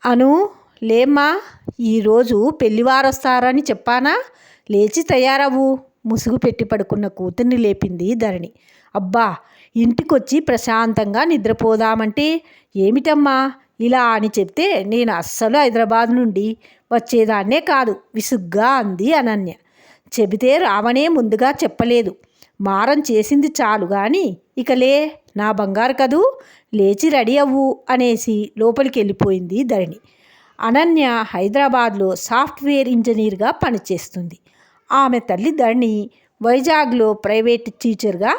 అను, లేమ్మా, ఈరోజు పెళ్లివారొస్తారని చెప్పానా? లేచి తయారవ్వు. ముసుగు పెట్టి పడుకున్న కూతుర్ని లేపింది ధరణి. అబ్బా, ఇంటికొచ్చి ప్రశాంతంగా నిద్రపోదామంటే ఏమిటమ్మా ఇలా అని చెప్తే నేను అస్సలు హైదరాబాద్ నుండి వచ్చేదాన్నే కాదు విసుగ్గా అంది అనన్య. చెబితే రావనే ముందుగా చెప్పలేదు. మారం చేసింది చాలు గాని ఇకలే నా బంగారు కదూ, లేచి రెడీ అవ్వు అనేసి లోపలికి వెళ్ళిపోయింది ధరణి. అనన్య హైదరాబాద్లో సాఫ్ట్వేర్ ఇంజనీర్గా పనిచేస్తుంది. ఆమె తల్లి ధరణి వైజాగ్లో ప్రైవేట్ టీచర్గా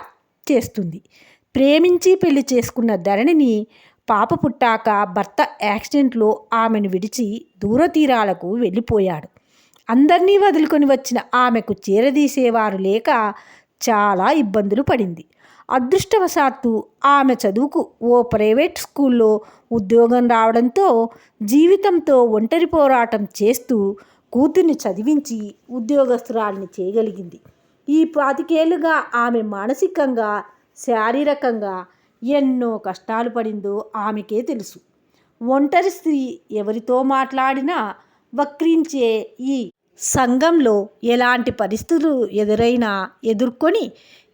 చేస్తుంది. ప్రేమించి పెళ్లి చేసుకున్న ధరణిని పాప పుట్టాక భర్త యాక్సిడెంట్లో ఆమెను విడిచి దూరతీరాలకు వెళ్ళిపోయాడు. అందరినీ వదులుకొని వచ్చిన ఆమెకు చేరదీసేవారు లేక చాలా ఇబ్బందులు పడింది. అదృష్టవశాత్తు ఆమె చదువుకు ఓ ప్రైవేట్ స్కూల్లో ఉద్యోగం రావడంతో జీవితంతో ఒంటరి పోరాటం చేస్తూ కూతుర్ని చదివించి ఉద్యోగస్తురాలిని చేయగలిగింది. ఈ 25 ఏళ్లుగా ఆమె మానసికంగా శారీరకంగా ఎన్నో కష్టాలు పడిందో ఆమెకే తెలుసు. ఒంటరి స్త్రీ ఎవరితో మాట్లాడినా వక్రించే ఈ సంఘంలో ఎలాంటి పరిస్థితులు ఎదురైనా ఎదుర్కొని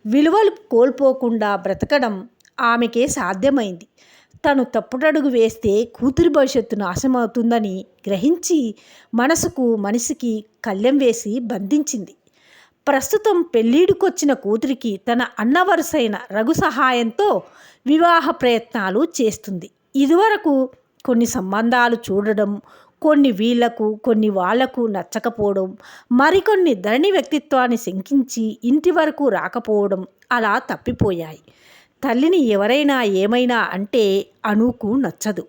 విలువలు కోల్పోకుండా బ్రతకడం ఆమెకే సాధ్యమైంది. తను తప్పుడడుగు వేస్తే కూతురి భవిష్యత్తు నాశనమవుతుందని గ్రహించి మనసుకు మనిషికి కళ్ళెం వేసి బంధించింది. ప్రస్తుతం పెళ్ళిడికొచ్చిన కూతురికి తన అన్నవరుసైన రఘు సహాయంతో వివాహ ప్రయత్నాలు చేస్తుంది. ఇదివరకు కొన్ని సంబంధాలు చూడడం, కొన్ని వీళ్లకు కొన్ని వాళ్లకు నచ్చకపోవడం, మరికొన్ని ధరణి వ్యక్తిత్వాన్ని శంకించి ఇంటి వరకు రాకపోవడం అలా తప్పిపోయాయి. తల్లిని ఎవరైనా ఏమైనా అంటే అనూకు నచ్చదు.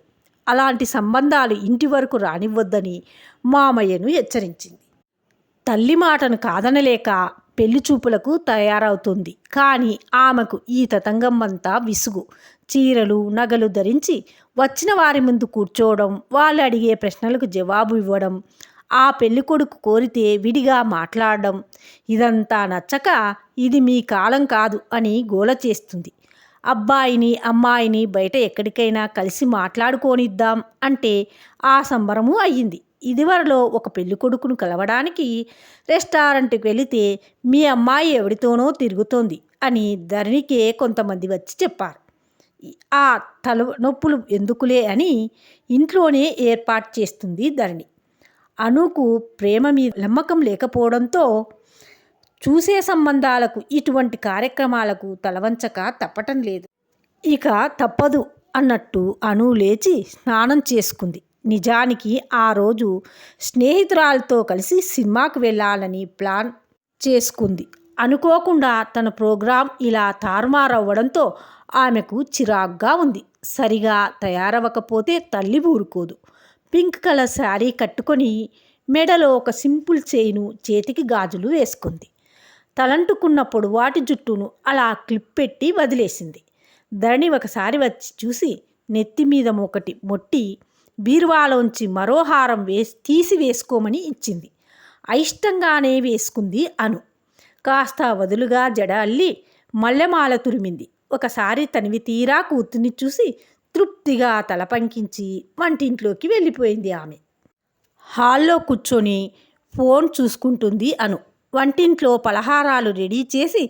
అలాంటి సంబంధాలు ఇంటి వరకు రానివ్వొద్దని మామయ్యను హెచ్చరించింది. తల్లి మాటను కాదనలేక పెళ్లి చూపులకు తయారవుతుంది. కానీ ఆమెకు ఈ తతంగమంతా విసుగు. చీరలు నగలు ధరించి వచ్చిన వారి ముందు కూర్చోవడం, వాళ్ళు అడిగే ప్రశ్నలకు జవాబు ఇవ్వడం, ఆ పెళ్ళికొడుకు కోరితే విడిగా మాట్లాడడం, ఇదంతా నచ్చక ఇది మీ కాలం కాదు అని గోల చేస్తుంది. అబ్బాయిని అమ్మాయిని బయట ఎక్కడికైనా కలిసి మాట్లాడుకోనిద్దాం అంటే ఆ సంబరము అయ్యింది. ఇదివరలో ఒక పెళ్ళికొడుకును కలవడానికి రెస్టారెంట్కి వెళితే మీ అమ్మాయి ఎవరితోనో తిరుగుతోంది అని ధరణికే కొంతమంది వచ్చి చెప్పారు. ఆ తలనొప్పులు ఎందుకులే అని ఇంట్లోనే ఏర్పాటు చేస్తుంది ధరణి. అనూకు ప్రేమ మీద నమ్మకం లేకపోవడంతో చూసే సంబంధాలకు ఇటువంటి కార్యక్రమాలకు తలవంచక తప్పటం లేదు. ఇక తప్పదు అన్నట్టు అను లేచి స్నానం చేసుకుంది. నిజానికి ఆ రోజు స్నేహితురాలతో కలిసి సినిమాకు వెళ్ళాలని ప్లాన్ చేసుకుంది. అనుకోకుండా తన ప్రోగ్రాం ఇలా తారుమారవ్వడంతో ఆమెకు చిరాగ్గా ఉంది. సరిగా తయారవ్వకపోతే తల్లి ఊరుకోదు. పింక్ కలర్ శారీ కట్టుకొని మెడలో ఒక సింపుల్ చైను, చేతికి గాజులు వేసుకుంది. తలంటుకున్న పొడవాటి జుట్టును అలా క్లిప్ పెట్టి వదిలేసింది. ధరణి ఒకసారి వచ్చి చూసి నెత్తి మీద ఒకటి మొట్టి బీరువాలోంచి మరో హారం తీసి వేసుకోమని ఇచ్చింది. అయిష్టంగానే వేసుకుంది అను. కాస్త వదులుగా జడ అల్లి మల్లెమాల తురిమింది. ఒకసారి తనివి తీరా కూతుర్ని చూసి తృప్తిగా తల పంకించి వంటింట్లోకి వెళ్ళిపోయింది ఆమె. హాల్లో కూర్చొని ఫోన్ చూసుకుంటుంది అను. వంటింట్లో పలహారాలు రెడీ చేసి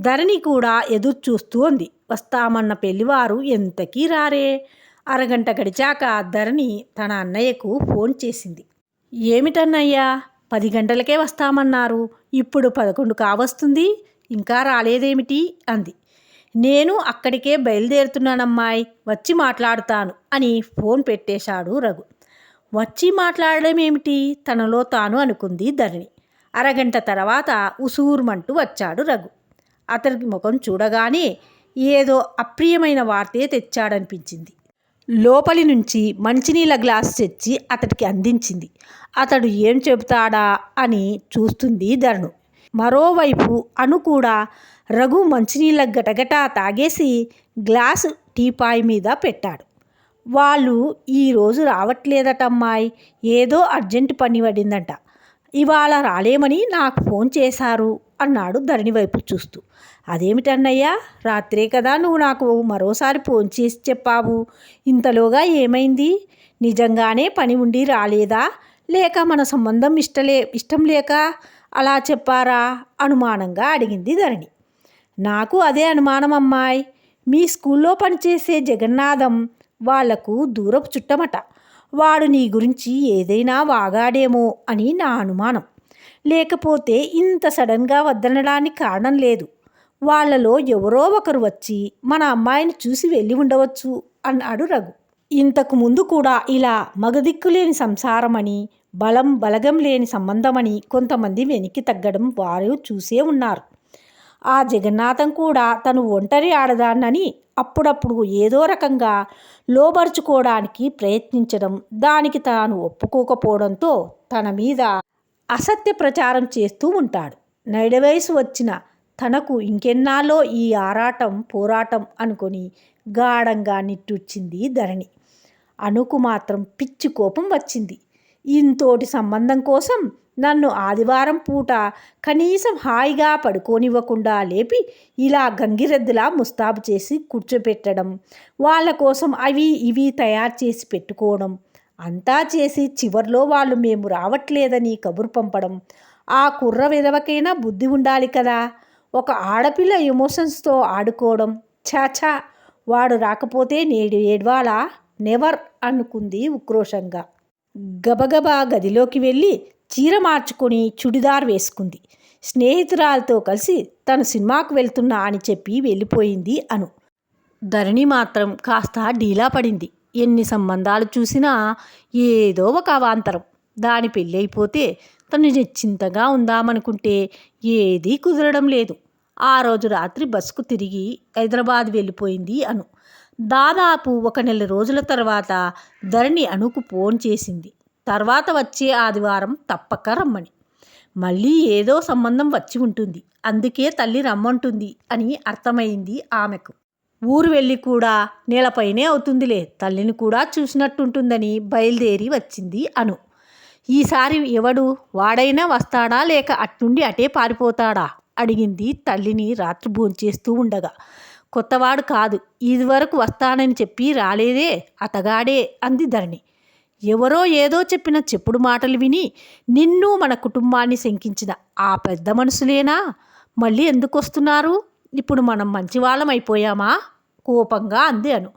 ధరణి కూడా ఎదురు చూస్తూ ఉంది. వస్తామన్న పెళ్లివారు ఎంతకీ రారే. అరగంట గడిచాక ధరణి తన అన్నయ్యకు ఫోన్ చేసింది. ఏమిటన్నయ్యా, 10 గంటలకే వస్తామన్నారు, ఇప్పుడు 11 కావస్తుంది, ఇంకా రాలేదేమిటి అంది. నేను అక్కడికే బయలుదేరుతున్నానమ్మాయి, వచ్చి మాట్లాడుతాను అని ఫోన్ పెట్టేశాడు రఘు. వచ్చి మాట్లాడడం ఏమిటి తనలో తాను అనుకుంది ధరణి. అరగంట తర్వాత ఉసూరుమంటూ వచ్చాడు రఘు. అతనికి ముఖం చూడగానే ఏదో అప్రియమైన వార్తే తెచ్చాడనిపించింది. లోపలి నుంచి మంచినీళ్ళ గ్లాసు తెచ్చి అతడికి అందించింది. అతడు ఏం చెబుతాడా అని చూస్తుంది ధరణి. మరోవైపు అను కూడా రఘు మంచినీళ్ళ గటగటా తాగేసి గ్లాసు టీపాయ్ మీద పెట్టాడు. వాళ్ళు ఈరోజు రావట్లేదటమ్మాయి, ఏదో అర్జెంటు పని పడిందంట, ఇవాళ రాలేమని నాకు ఫోన్ చేశారు అన్నాడు ధరణి వైపు చూస్తూ. అదేమిటన్నయ్యా, రాత్రే కదా నువ్వు నాకు మరోసారి ఫోన్ చేసి చెప్పావు, ఇంతలోగా ఏమైంది? నిజంగానే పని ఉండి రాలేదా, లేక మన సంబంధం ఇష్టం లేక అలా చెప్పారా అనుమానంగా అడిగింది ధరణి. నాకు అదే అనుమానం అమ్మాయి. మీ స్కూల్లో పనిచేసే జగన్నాథం వాళ్లకు దూరపు చుట్టమట. వాడు నీ గురించి ఏదైనా వాగాడేమో అని నా అనుమానం. లేకపోతే ఇంత సడన్గా వద్దనడానికి కారణం లేదు. వాళ్లలో ఎవరో ఒకరు వచ్చి మన అమ్మాయిని చూసి వెళ్ళి ఉండవచ్చు అన్నాడు రఘు. ఇంతకు ముందు కూడా ఇలా మగదిక్కులేని సంసారమని, బలగం లేని సంబంధమని కొంతమంది వెనక్కి తగ్గడం వారు చూసే ఉన్నారు. ఆ జగన్నాథం కూడా తను ఒంటరి ఆడదాన్నని అప్పుడప్పుడు ఏదో రకంగా లోబరుచుకోవడానికి ప్రయత్నించడం, దానికి తాను ఒప్పుకోకపోవడంతో తన మీద అసత్య ప్రచారం చేస్తూ ఉంటాడు. నైడ వయసు వచ్చిన తనకు ఇంకెన్నాళ్ళో ఈ పోరాటం అనుకొని గాఢంగా నిట్టూర్చింది ధరణి. అనుకు మాత్రం పిచ్చి కోపం వచ్చింది. ఇంతోటి సంబంధం కోసం నన్ను ఆదివారం పూట కనీసం హాయిగా పడుకోనివ్వకుండా లేపి ఇలా గంగిరెద్దులా ముస్తాబు చేసి కూర్చోపెట్టడం, వాళ్ళ కోసం అవి ఇవి తయారు చేసి పెట్టుకోవడం, అంతా చేసి చివర్లో వాళ్ళు మేము రావట్లేదని కబురు పంపడం. ఆ కుర్ర విధవకైనా బుద్ధి ఉండాలి కదా. ఒక ఆడపిల్ల ఎమోషన్స్తో ఆడుకోవడం. చాచా, వాడు రాకపోతే నేడు ఏడ్వాలా? నెవర్ అనుకుంది ఉక్రోషంగా. గబగబా గదిలోకి వెళ్ళి చీర మార్చుకొని చుడిదార్ వేసుకుంది. స్నేహితురాలతో కలిసి తను సినిమాకు వెళ్తున్నా అని చెప్పి వెళ్ళిపోయింది అను. ధరణి మాత్రం కాస్త డీలా పడింది. ఎన్ని సంబంధాలు చూసినా ఏదో ఒక అవాంతరం. దాని పెళ్ళి అయిపోతే తను నిశ్చింతగా ఉందామనుకుంటే ఏదీ కుదరడం లేదు. ఆ రోజు రాత్రి బస్కు తిరిగి హైదరాబాద్ వెళ్ళిపోయింది అను. దాదాపు 1 నెల రోజుల తర్వాత ధరణి అనుకు ఫోన్ చేసింది. తర్వాత వచ్చే ఆదివారం తప్పక రమ్మని. మళ్ళీ ఏదో సంబంధం వచ్చి ఉంటుంది, అందుకే తల్లి రమ్మంటుంది అని అర్థమైంది ఆమెకు. ఊరు వెళ్ళి కూడా నెలపైనే అవుతుందిలే, తల్లిని కూడా చూసినట్టుంటుందని బయలుదేరి వచ్చింది అను. ఈసారి ఎవడు వాడైనా వస్తాడా లేక అట్నుండి అటే పారిపోతాడా అడిగింది తల్లిని రాత్రి భోంచేస్తూ ఉండగా. కొత్తవాడు కాదు, ఇదివరకు వస్తానని చెప్పి రాలేదే అతగాడే అంది ధరణి. ఎవరో ఏదో చెప్పిన చెప్పుడు మాటలు విని నిన్ను మన కుటుంబాన్ని శంకించిన ఆ పెద్ద మనుషులేనా మళ్ళీ ఎందుకు వస్తున్నారు? ఇప్పుడు మనం మంచివాళ్ళం అయిపోయామా? కోపంగా అంది అను.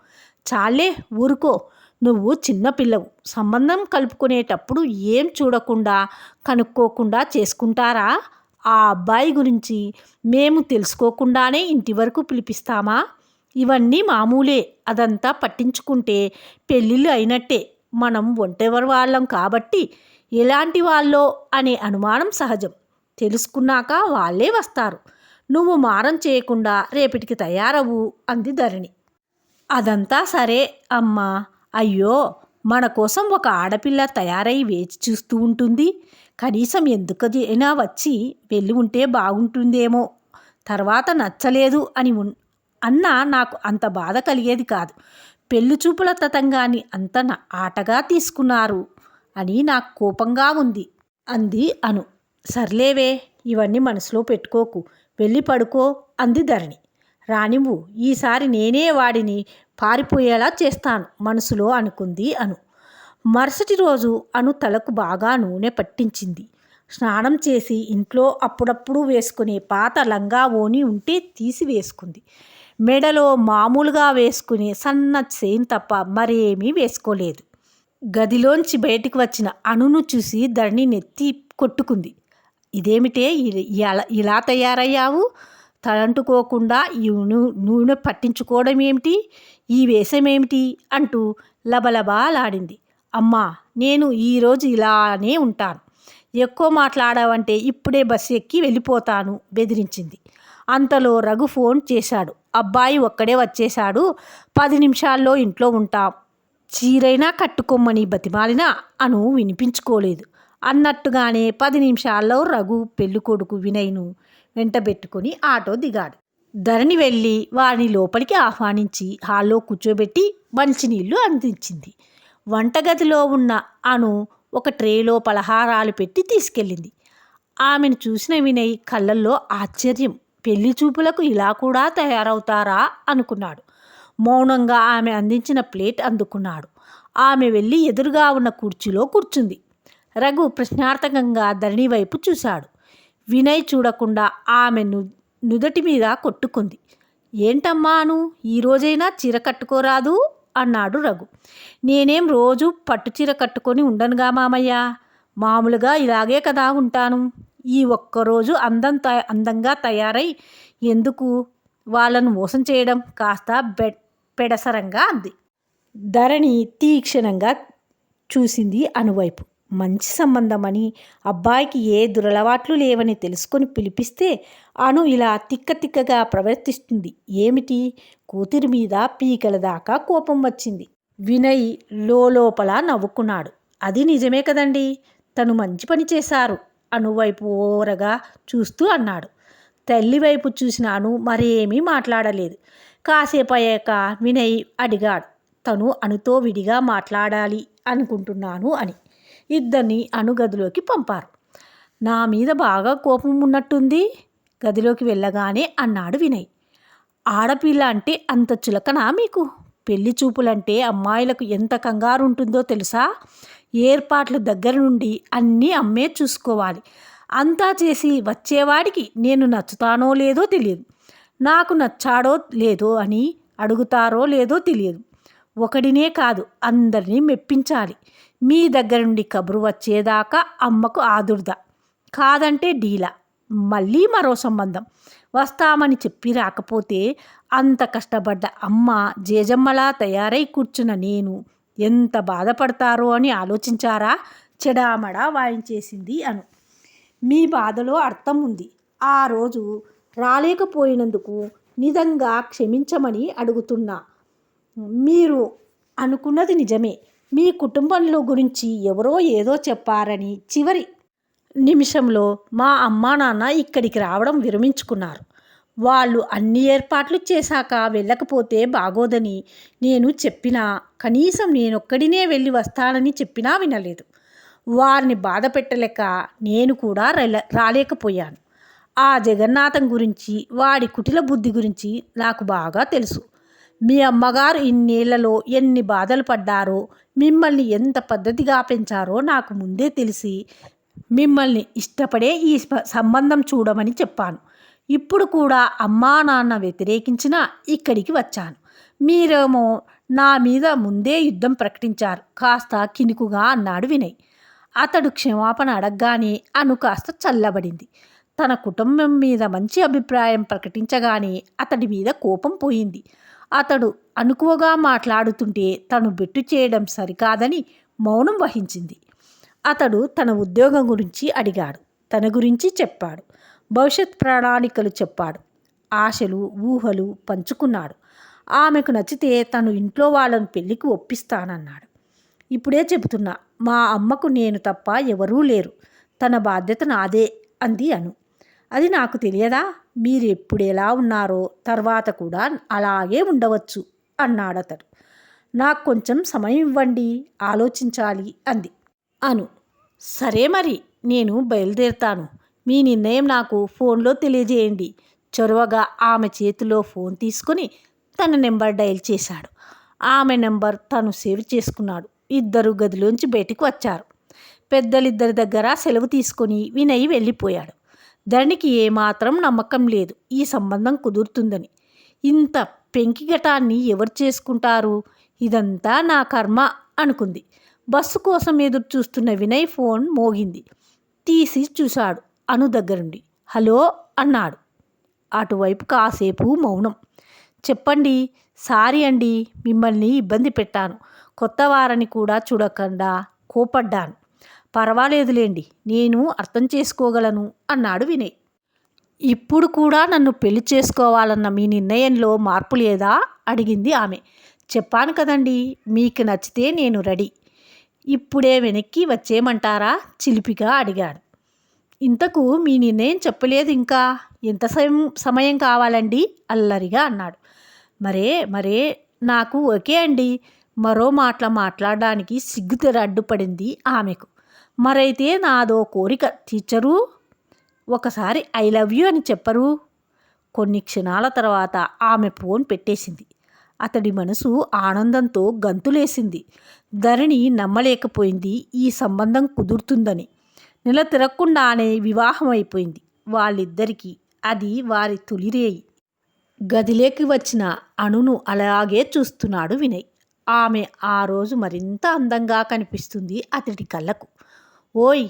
చాలే ఊరుకో, నువ్వు చిన్నపిల్లవు. సంబంధం కలుపుకునేటప్పుడు ఏం చూడకుండా కనుక్కోకుండా చేసుకుంటారా? ఆ అబ్బాయి గురించి మేము తెలుసుకోకుండానే ఇంటి వరకు పిలిపిస్తామా? ఇవన్నీ మామూలే. అదంతా పట్టించుకుంటే పెళ్ళిళ్ళు అయినట్టే. మనం ఒంటెవరి వాళ్ళం కాబట్టి ఎలాంటి వాళ్ళో అనే అనుమానం సహజం. తెలుసుకున్నాక వాళ్ళే వస్తారు. నువ్వు మారం చేయకుండా రేపటికి తయారవు అంది ధరణి. అదంతా సరే అమ్మా. అయ్యో, మన కోసం ఒక ఆడపిల్ల తయారై వేచి చూస్తూ ఉంటుంది. కనీసం ఎందుకైనా వచ్చి వెళ్ళి ఉంటే బాగుంటుందేమో. తర్వాత నచ్చలేదు అని అన్నా నాకు అంత బాధ కలిగేది కాదు. పెళ్లి చూపుల తతంగాన్ని అంత ఆటగా తీసుకున్నారు అని నాకు కోపంగా ఉంది అంది అను. సర్లేవే, ఇవన్నీ మనసులో పెట్టుకోకు, వెళ్ళి పడుకో అంది ధరణి. రానివ్వు, ఈసారి నేనే వాడిని పారిపోయేలా చేస్తాను మనసులో అనుకుంది అను. మరుసటి రోజు అను తలకు బాగా నూనె పట్టించింది. స్నానం చేసి ఇంట్లో అప్పుడప్పుడు వేసుకునే పాత లంగా ఓని ఉంటే తీసి వేసుకుంది. మెడలో మామూలుగా వేసుకునే సన్న చైన్ తప్ప మరేమీ వేసుకోలేదు. గదిలోంచి బయటికి వచ్చిన అనును చూసి ధరణి నెత్తి కొట్టుకుంది. ఇదేమిటే ఇలా తయారయ్యావు? తలంటుకోకుండా ఈ నూనె పట్టించుకోవడం ఏమిటి? ఈ వేషమేమిటి అంటూ లబలబాలాడింది. అమ్మా, నేను ఈరోజు ఇలానే ఉంటాను. ఎక్కువ మాట్లాడావంటే ఇప్పుడే బస్సు ఎక్కి వెళ్ళిపోతాను బెదిరించింది. అంతలో రఘు ఫోన్ చేశాడు. అబ్బాయి ఒక్కడే వచ్చేశాడు, 10 నిమిషాల్లో ఇంట్లో ఉంటాం. చీరైనా కట్టుకోమని బతిమాలినా అను వినిపించుకోలేదు. అన్నట్టుగానే 10 నిమిషాల్లో రఘు పెళ్ళికొడుకు వినయ్ను వెంటబెట్టుకుని ఆటో దిగాడు. ధరణి వెళ్ళి వారిని లోపలికి ఆహ్వానించి హాల్లో కూర్చోబెట్టి మంచినీళ్లు అందించింది. వంటగదిలో ఉన్న అను ఒక ట్రేలో పలహారాలు పెట్టి తీసుకెళ్ళింది. ఆమెను చూసిన వినయ్ కళ్ళల్లో ఆశ్చర్యం. పెళ్లి చూపులకు ఇలా కూడా తయారవుతారా అనుకున్నాడు. మౌనంగా ఆమె అందించిన ప్లేట్ అందుకున్నాడు. ఆమె వెళ్ళి ఎదురుగా ఉన్న కుర్చీలో కూర్చుంది. రఘు ప్రశ్నార్థకంగా ధరణి వైపు చూశాడు. వినయ్ చూడకుండా ఆమె నుదటి మీద కొట్టుకుంది. ఏంటమ్మాను, ఈరోజైనా చీర కట్టుకోరాదు అన్నాడు రఘు. నేనేం రోజు పట్టుచీర కట్టుకొని ఉండనుగా మామయ్య, మామూలుగా ఇలాగే కదా ఉంటాను. ఈ ఒక్కరోజు అందంగా తయారై ఎందుకు వాళ్ళను మోసం చేయడం, కాస్త పెడసరంగా అంది. ధరణి తీక్షణంగా చూసింది అనువైపు. మంచి సంబంధమని, అబ్బాయికి ఏ దురలవాట్లు లేవని తెలుసుకొని పిలిపిస్తే అను ఇలా తిక్కగా ప్రవర్తిస్తుంది ఏమిటి? కూతురి మీద పీకల దాకా కోపం వచ్చింది. వినయ్ లోపల నవ్వుకున్నాడు. అది నిజమే కదండి, తను మంచి పని చేశారు అనువైపు ఓరగా చూస్తూ అన్నాడు. తల్లి వైపు చూసిన అను మరేమీ మాట్లాడలేదు. కాసేపు అయ్యాక వినయ్ అడిగాడు, తను అనుతో విడిగా మాట్లాడాలి అనుకుంటున్నాను అని. ఇద్దరిని అను గదిలోకి పంపారు. నా మీద బాగా కోపం ఉన్నట్టుంది, గదిలోకి వెళ్ళగానే అన్నాడు వినయ్. ఆడపిల్ల అంటే అంత చులకనా మీకు? పెళ్లి చూపులంటే అమ్మాయిలకు ఎంత కంగారు ఉంటుందో తెలుసా? ఏర్పాట్ల దగ్గర నుండి అన్నీ అమ్మే చూసుకోవాలి. అంతా చేసి వచ్చేవాడికి నేను నచ్చుతానో లేదో తెలియదు, నాకు నచ్చాడో లేదో అని అడుగుతారో లేదో తెలియదు. ఒకడినే కాదు, అందరినీ మెప్పించాలి. మీ దగ్గర నుండి కబురు వచ్చేదాకా అమ్మకు ఆదుర్ద, కాదంటే డీలా, మళ్ళీ మరో సంబంధం. వస్తామని చెప్పి రాకపోతే అంత కష్టపడ్డ అమ్మ జేజమ్మలా తయారై కూర్చున్న నేను ఎంత బాధపడతారో అని ఆలోచించారా? చెడామడా వాయించేసింది అను. మీ బాధలో అర్థం ఉంది. ఆ రోజు రాలేకపోయినందుకు నిజంగా క్షమించమని అడుగుతున్నా. మీరు అనుకున్నది నిజమే. మీ కుటుంబంలో గురించి ఎవరో ఏదో చెప్పారని చివరి నిమిషంలో మా అమ్మా నాన్న ఇక్కడికి రావడం విరమించుకున్నారు. వాళ్ళు అన్ని ఏర్పాట్లు చేశాక వెళ్ళకపోతే బాగోదని నేను చెప్పినా, కనీసం నేనొక్కడినే వెళ్ళి వస్తానని చెప్పినా వినలేదు. వారిని బాధ పెట్టలేక నేను కూడా రాలేకపోయాను. ఆ జగన్నాథం గురించి, వాడి కుటిల బుద్ధి గురించి నాకు బాగా తెలుసు. మీ అమ్మగారు ఇన్నేళ్లలో ఎన్ని బాధలు పడ్డారో, మిమ్మల్ని ఎంత పద్ధతిగా పెంచారో నాకు ముందే తెలిసి మిమ్మల్ని ఇష్టపడే ఈ సంబంధం చూడమని చెప్పాను. ఇప్పుడు కూడా అమ్మా నాన్న వ్యతిరేకించినా ఇక్కడికి వచ్చాను. మీరేమో నా మీద ముందే యుద్ధం ప్రకటించారు, కాస్త కినుకుగా అన్నాడు వినయ్. అతడు క్షమాపణ అడగగానే అను కాస్త చల్లబడింది. తన కుటుంబం మీద మంచి అభిప్రాయం ప్రకటించగానే అతడి మీద కోపం పోయింది. అతడు అనుకువగా మాట్లాడుతుంటే తను బెట్టు చేయడం సరికాదని మౌనం వహించింది. అతడు తన ఉద్యోగం గురించి అడిగాడు. తన గురించి చెప్పాడు. భవిష్యత్ ప్రణాళికలు చెప్పాడు. ఆశలు ఊహలు పంచుకున్నాడు. ఆమెకు నచ్చితే తను ఇంట్లో వాళ్ళను పెళ్లికి ఒప్పిస్తానన్నాడు. ఇప్పుడే చెబుతున్నా, మా అమ్మకు నేను తప్ప ఎవరూ లేరు, తన బాధ్యత నాదే అంది అను. అది నాకు తెలియదా? మీరు ఎప్పుడు ఎలా ఉన్నారో తర్వాత కూడా అలాగే ఉండవచ్చు అన్నాడతడు. నాకు కొంచెం సమయం ఇవ్వండి, ఆలోచించాలి అంది అను. సరే మరి, నేను బయలుదేరుతాను. మీ నిర్ణయం నాకు ఫోన్లో తెలియజేయండి. చొరవగా ఆమె చేతిలో ఫోన్ తీసుకుని తన నెంబర్ డయల్ చేశాడు. ఆమె నెంబర్ తను సేవ్ చేసుకున్నాడు. ఇద్దరు గదిలోంచి బయటికి వచ్చారు. పెద్దలిద్దరి దగ్గర సెలవు తీసుకొని వినయ్ వెళ్ళిపోయాడు. ధరణికి ఏమాత్రం నమ్మకం లేదు ఈ సంబంధం కుదురుతుందని. ఇంత పెంకిగటాన్ని ఎవరు చేసుకుంటారు? ఇదంతా నా కర్మ అనుకుంది. బస్సు కోసం ఎదురు చూస్తున్న వినయ్ ఫోన్ మోగింది. తీసి చూశాడు. అను దగ్గరుండి హలో అన్నాడు. అటువైపు కాసేపు మౌనం. చెప్పండి. సారీ అండి, మిమ్మల్ని ఇబ్బంది పెట్టాను. కొత్త వారని కూడా చూడకుండా కోపడ్డాను. పర్వాలేదులేండి, నేను అర్థం చేసుకోగలను అన్నాడు వినయ్. ఇప్పుడు కూడా నన్ను పెళ్లి చేసుకోవాలన్న మీ నిర్ణయంలో మార్పు లేదా అడిగింది ఆమె. చెప్పాను కదండి, మీకు నచ్చితే నేను రెడీ. ఇప్పుడే వెనక్కి వచ్చేయమంటారా చిలిపిగా అడిగాడు. ఇంతకు మీ నిర్ణయం చెప్పలేదు ఇంకా. ఎంత సమయం కావాలండి అల్లరిగా అన్నాడు. మరే నాకు ఓకే అండి. మరో మాట్లాడడానికి సిగ్గుతెర అడ్డుపడింది ఆమెకు. మరైతే నాదో కోరిక తీర్చరు? ఒకసారి ఐ లవ్ యూ అని చెప్పరు? కొన్ని క్షణాల తర్వాత ఆమె ఫోన్ పెట్టేసింది. అతడి మనసు ఆనందంతో గంతులేసింది. ధరణి నమ్మలేకపోయింది ఈ సంబంధం కుదురుతుందని. నెల తిరగకుండానే వివాహం అయిపోయింది వాళ్ళిద్దరికీ. అది వారి తొలిరేయి. గదిలోకి వచ్చిన అనును అలాగే చూస్తున్నాడు వినయ్. ఆమె ఆ రోజు మరింత అందంగా కనిపిస్తుంది అతడి కళ్ళకు. ఓయ్,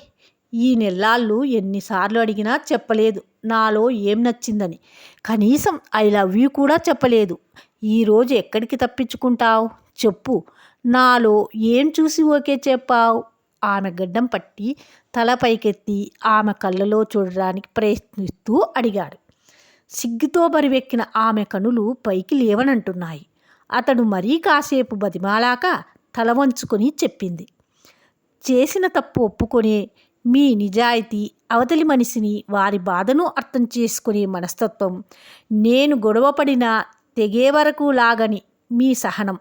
ఈ నెల్లాళ్ళు ఎన్నిసార్లు అడిగినా చెప్పలేదు నాలో ఏం నచ్చిందని. కనీసం ఐ లవ్ యూ కూడా చెప్పలేదు. ఈరోజు ఎక్కడికి తప్పించుకుంటావు చెప్పు. నాలో ఏం చూసి ఓకే చెప్పావు? ఆమె గడ్డం పట్టి తల పైకెత్తి ఆమె కళ్ళలో చూడడానికి ప్రయత్నిస్తూ అడిగాడు. సిగ్గుతో బరివెక్కిన ఆమె కనులు పైకి లేవనంటున్నాయి. అతడు మరీ కాసేపు బతిమాలాక తల వంచుకొని చెప్పింది. చేసిన తప్పు ఒప్పుకొనే మీ నిజాయితీ, అవతలి మనిషిని వారి బాధను అర్థం చేసుకునే మనస్తత్వం, నేను గొడవపడినా తెగే వరకు లాగని మీ సహనం,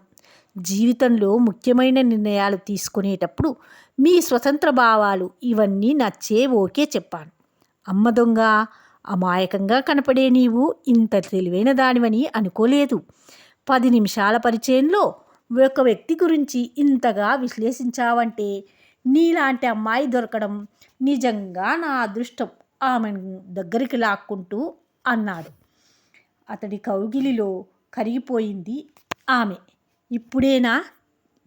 జీవితంలో ముఖ్యమైన నిర్ణయాలు తీసుకునేటప్పుడు మీ స్వతంత్ర భావాలు, ఇవన్నీ నచ్చే ఓకే చెప్పాను. అమ్మ దొంగ, అమాయకంగా కనపడే నీవు ఇంత తెలివైన దానివని అనుకోలేదు. 10 నిమిషాల పరిచయంలో ఒక వ్యక్తి గురించి ఇంతగా విశ్లేషించావంటే నీలాంటి అమ్మాయి దొరకడం నిజంగా నా అదృష్టం ఆమెను దగ్గరికి లాక్కుంటూ అన్నాడు. అతడి కౌగిలిలో కరిగిపోయింది ఆమె. ఇప్పుడేనా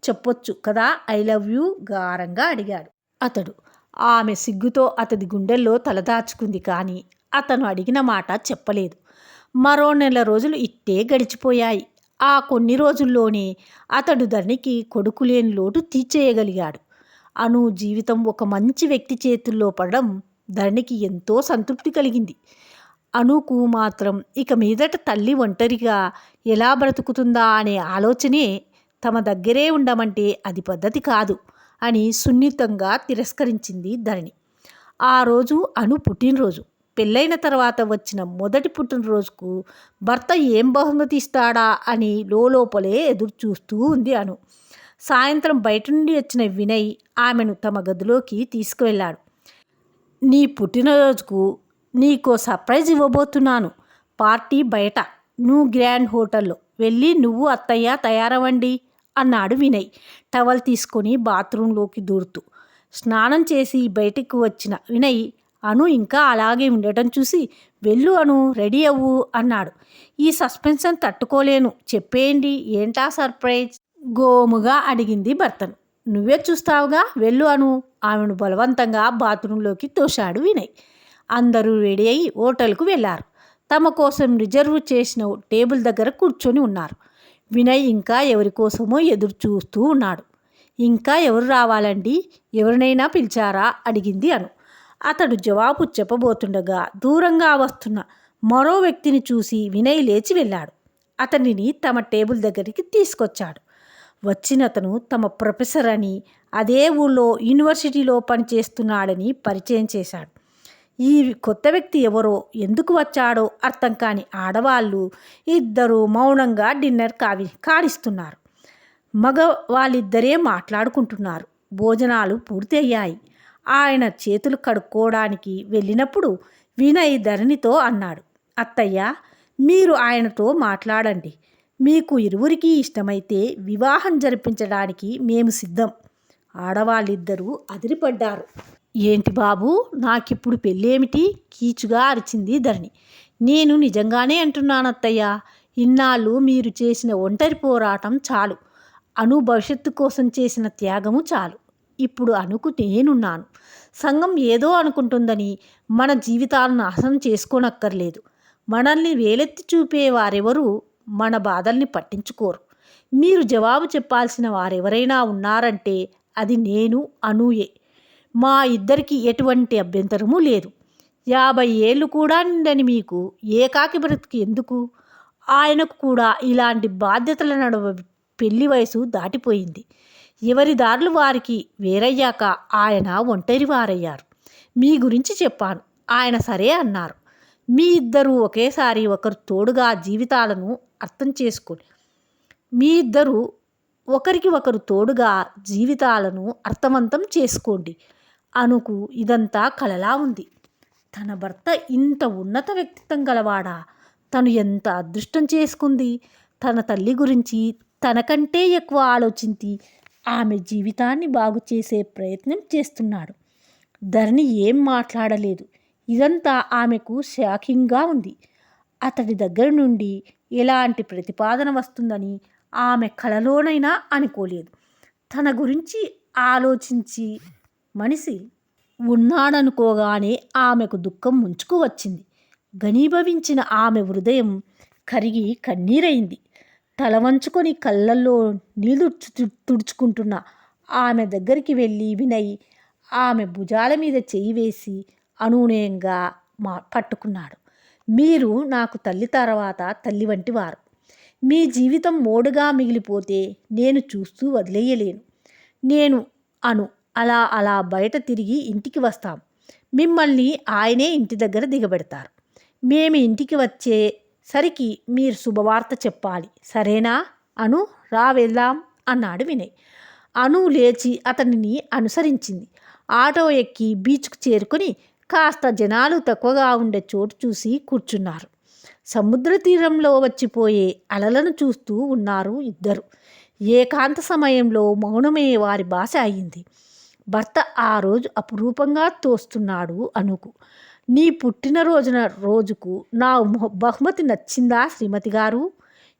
చెప్పొచ్చు కదా ఐ లవ్ యూ గారంగా అడిగాడు అతడు. ఆమె సిగ్గుతో అతడి గుండెల్లో తలదాచుకుంది. కానీ అతను అడిగిన మాట చెప్పలేదు. మరో నెల రోజులు ఇట్టే గడిచిపోయాయి. ఆ కొన్ని రోజుల్లోనే అతడు ధరణికి కొడుకు లేని లోటు తీర్చేయగలిగాడు. అను జీవితం ఒక మంచి వ్యక్తి చేతుల్లో పడడం ధరణికి ఎంతో సంతృప్తి కలిగింది. అనుకు మాత్రం ఇక మీదట తల్లి ఒంటరిగా ఎలా బ్రతుకుతుందా అనే ఆలోచనే. తమ దగ్గరే ఉండమంటే అది పద్ధతి కాదు అని సున్నితంగా తిరస్కరించింది ధరణి. ఆ రోజు అను పుట్టినరోజు. పెళ్ళైన తర్వాత వచ్చిన మొదటి పుట్టినరోజుకు భర్త ఏం బహుమతి ఇస్తాడా అని లోపలే ఎదురు చూస్తూ ఉంది అను. సాయంత్రం బయట నుండి వచ్చిన వినయ్ ఆమెను తమ గదిలోకి తీసుకువెళ్ళాడు. నీ పుట్టినరోజుకు నీకో సర్ప్రైజ్ ఇవ్వబోతున్నాను. పార్టీ బయట న్యూ గ్రాండ్ హోటల్లో. వెళ్ళి నువ్వు అత్తయ్య తయారవ్వండి అన్నాడు వినయ్ టవల్ తీసుకొని బాత్రూంలోకి దూరుతూ. స్నానం చేసి బయటికి వచ్చిన వినయ్ అను ఇంకా అలాగే ఉండటం చూసి వెళ్ళు అను, రెడీ అవ్వు అన్నాడు. ఈ సస్పెన్షన్ తట్టుకోలేను, చెప్పేయండి ఏంటా సర్ప్రైజ్? గోముగా అడిగింది భర్తను. నువ్వే చూస్తావుగా, వెళ్ళు అను. ఆమెను బలవంతంగా బాత్రూంలోకి తోశాడు వినయ్. అందరూ రెడీ అయి హోటల్కు వెళ్ళారు. తమ కోసం రిజర్వ్ చేసిన టేబుల్ దగ్గర కూర్చొని ఉన్నారు. వినయ్ ఇంకా ఎవరి కోసమో ఎదురు చూస్తూ ఉన్నాడు. ఇంకా ఎవరు రావాలండి, ఎవరినైనా పిలిచారా అడిగింది అను. అతడు జవాబు చెప్పబోతుండగా దూరంగా వస్తున్న మరో వ్యక్తిని చూసి వినయ్ లేచి వెళ్ళాడు. అతనిని తమ టేబుల్ దగ్గరికి తీసుకొచ్చాడు. వచ్చినతను తమ ప్రొఫెసర్ అని, అదే ఊళ్ళో యూనివర్సిటీలో పనిచేస్తున్నాడని పరిచయం చేశాడు. ఈ కొత్త వ్యక్తి ఎవరో, ఎందుకు వచ్చాడో అర్థం కాని ఆడవాళ్ళు ఇద్దరూ మౌనంగా డిన్నర్ కానిస్తున్నారు. మగ వాళ్ళిద్దరే మాట్లాడుకుంటున్నారు. భోజనాలు పూర్తి అయ్యాయి. ఆయన చేతులు కడుక్కోవడానికి వెళ్ళినప్పుడు వినయ్ ధరణితో అన్నాడు. అత్తయ్య, మీరు ఆయనతో మాట్లాడండి. మీకు ఇరువురికి ఇష్టమైతే వివాహం జరిపించడానికి మేము సిద్ధం. ఆడవాళ్ళిద్దరూ అదిరిపడ్డారు. ఏంటి బాబు, నాకిప్పుడు పెళ్ళేమిటి? కీచుగా అరిచింది ధరణి. నేను నిజంగానే అంటున్నాను అత్తయ్య. ఇన్నాళ్ళు మీరు చేసిన ఒంటరి పోరాటం చాలు. అను భవిష్యత్తు కోసం చేసిన త్యాగము చాలు. ఇప్పుడు అనుకు నేనున్నాను. సంఘం ఏదో అనుకుంటుందని మన జీవితాలను నాశనం చేసుకోనక్కర్లేదు. మనల్ని వేలెత్తి చూపే వారెవరూ మన బాధల్ని పట్టించుకోరు. మీరు జవాబు చెప్పాల్సిన వారెవరైనా ఉన్నారంటే అది నేను, అనూయే. మా ఇద్దరికి ఎటువంటి అభ్యంతరమూ లేదు. 50 ఏళ్ళు కూడా నిండని మీకు ఏకాకి బ్రతుకు ఎందుకు? ఆయనకు కూడా ఇలాంటి బాధ్యతల నడుమ పెళ్లి వయసు దాటిపోయింది. ఎవరి దారులు వారికి వేరయ్యాక ఆయన ఒంటరి వారయ్యారు. మీ గురించి చెప్పాను. ఆయన సరే అన్నారు. మీ ఇద్దరూ ఒకేసారి ఒకరు తోడుగా జీవితాలను అర్థం చేసుకోండి. మీ ఇద్దరూ ఒకరికి ఒకరు తోడుగా జీవితాలను అర్థవంతం చేసుకోండి. అనుకు ఇదంతా కలలా ఉంది. తన భర్త ఇంత ఉన్నత వ్యక్తిత్వం గలవాడా? తను ఎంత అదృష్టం చేసుకుంది. తన తల్లి గురించి తనకంటే ఎక్కువ ఆలోచించి ఆమె జీవితాన్ని బాగు చేసే ప్రయత్నం చేస్తున్నాడు. ధరణి ఏం మాట్లాడలేదు. ఇదంతా ఆమెకు షాకింగ్గా ఉంది. అతడి దగ్గర నుండి ఎలాంటి ప్రతిపాదన వస్తుందని ఆమె కలలోనైనా అనుకోలేదు. తన గురించి ఆలోచించి మనిషి ఉన్నాడనుకోగానే ఆమెకు దుఃఖం ముంచుకు వచ్చింది. ఘనీభవించిన ఆమె హృదయం కరిగి కన్నీరైంది. తల వంచుకొని కళ్ళల్లో నీళ్లు తుడుచుకుంటున్న ఆమె దగ్గరికి వెళ్ళి వినయ్ ఆమె భుజాల మీద చెయ్యి వేసి అనూనయంగా పట్టుకున్నాడు. మీరు నాకు తల్లి తర్వాత తల్లి వంటి వారు. మీ జీవితం మోడుగా మిగిలిపోతే నేను చూస్తూ వదిలేయలేను. నేను అలా బయట తిరిగి ఇంటికి వస్తాం. మిమ్మల్ని ఆయనే ఇంటి దగ్గర దిగబెడతారు. మేము ఇంటికి వచ్చేసరికి మీరు శుభవార్త చెప్పాలి, సరేనా? అను, రా వెళ్దాం అన్నాడు వినయ్. అను లేచి అతనిని అనుసరించింది. ఆటో ఎక్కి బీచ్కు చేరుకొని కాస్త జనాలు తక్కువగా ఉండే చోటు చూసి కూర్చున్నారు. సముద్ర తీరంలో వచ్చిపోయే అలలను చూస్తూ ఉన్నారు ఇద్దరు. ఏకాంత సమయంలో మౌనమే వారి భాష అయింది. భర్త ఆ రోజు అపురూపంగా తోస్తున్నాడు అనుకు. నీ రోజుకు నా బహుమతి నచ్చిందా శ్రీమతి గారు?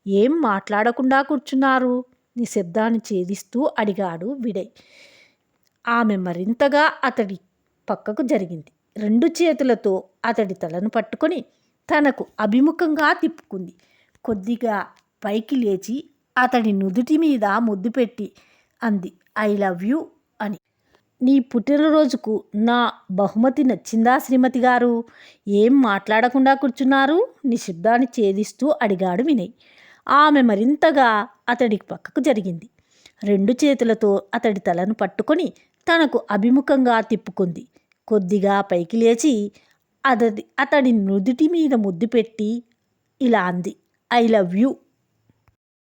ఏం మాట్లాడకుండా కూర్చున్నారు? నిశ్శబ్దాన్ని ఛేదిస్తూ అడిగాడు వినయ్. ఆమె మరింతగా అతడి పక్కకు జరిగింది. 2 చేతులతో అతడి తలను పట్టుకొని తనకు అభిముఖంగా తిప్పుకుంది. కొద్దిగా పైకి లేచి అతడి నుదుటి మీద ముద్దు పెట్టి అంది, ఐ లవ్ యూ అని. నీ పుట్టినరోజుకు నా బహుమతి నచ్చిందా శ్రీమతి గారు? ఏం మాట్లాడకుండా కూర్చున్నారు? నిశ్శబ్దాన్ని ఛేదిస్తూ అడిగాడు వినయ్. ఆమె మరింతగా అతడి పక్కకు జరిగింది. 2 చేతులతో అతడి తలను పట్టుకొని తనకు అభిముఖంగా తిప్పుకుంది. కొద్దిగా పైకి లేచి అతడి నుదుటి మీద ముద్దు పెట్టి ఇలా అంది, ఐ లవ్ యూ.